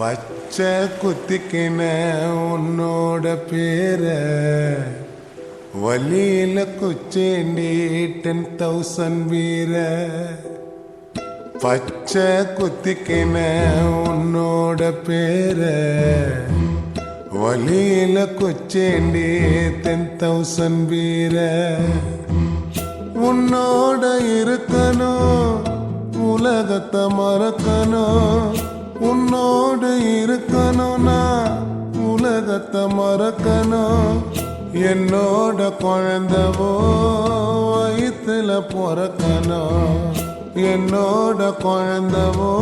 பச்சை குத்திக்கின உன்னோட பேர வலியில குச்சேண்டி 10,000 வீர. பச்சை குத்திக்கின உன்னோட பேர வலியில குச்சேண்டி 10,000 வீர. உன்னோட இருக்கணும் உலகத்தை மறக்கணும், உன்னோடு இருக்கணும்னா உலகத்தை மறக்கணும். என்னோட குழந்தவோ வயிற்றுல பிறக்கணும், என்னோட குழந்தவோ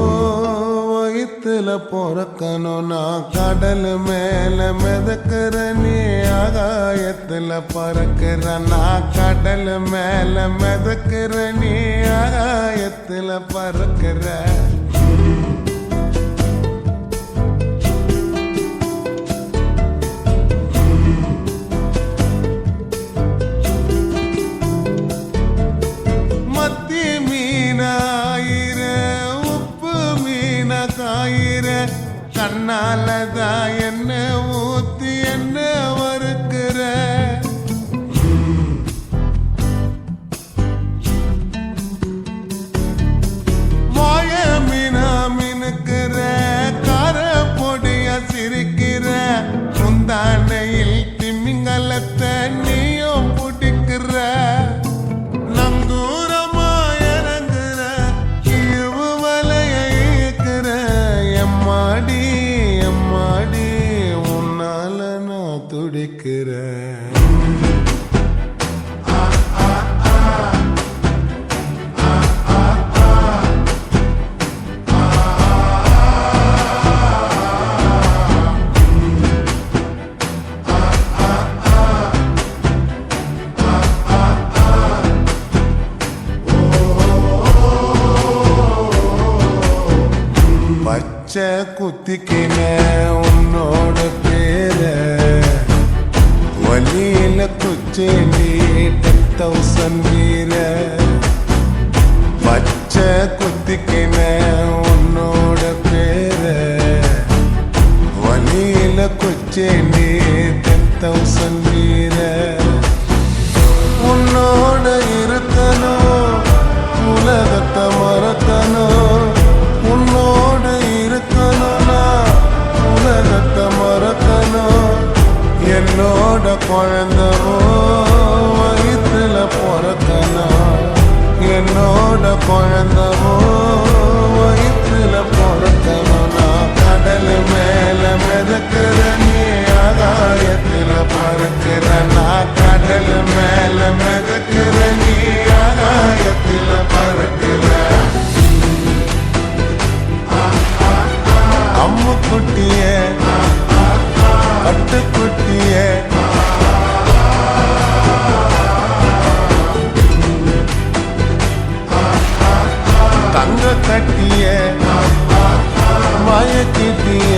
வயிற்றுல பிறக்கணும். நான் கடல் மேல மிதக்கிற நீ ஆகாயத்துல பறக்கிற, நான் கடல் மேல மிதக்கிற நீ ஆகாயத்துல பறக்கிற. கண்ணாலதா என்ன ஊத்தி என்ன வறுக்கிற, வாய மீனா மினுக்கிற, கார பொடிய சிரிக்கிற, முந்தானையில் திமிங்கலத்தை நீயும் பிடிக்கிற. நங்கூரமா இறங்குற இழுவு வலைய இயக்குற, எம்மாடி எம்மாடி உன்னால நான் துடிக்கிற. பச்சை குத்திக்கின உன்னோட பேர வலியில குச்சேண்டி 10,000 வீர. பச்சை குத்திக்கின உன்னோட பேர வலியில குச்சேண்டி 10,000 வீர. உன்னோட இருக்கணும் உலகத்தை மறக்கணும், உன்னோடு இருக்கணும்னா உலகத்தை மறக்கணும். என்னோட குழந்தவோ வயிற்றுல பிறக்கணும், என்னோட குழந்தவோ வயிற்றுல பிறக்கணும். நான் கடல் மேல மிதக்கிற நீ ஆகாயத்துல பறக்கிற, நான் கடல் மேல மிதக்கிற நீ ஆகாயத்துல பறக்கிற. அம்மு குட்டிய பட்டு குட்டிய தங்க கட்டிய மயக்கிட்டிய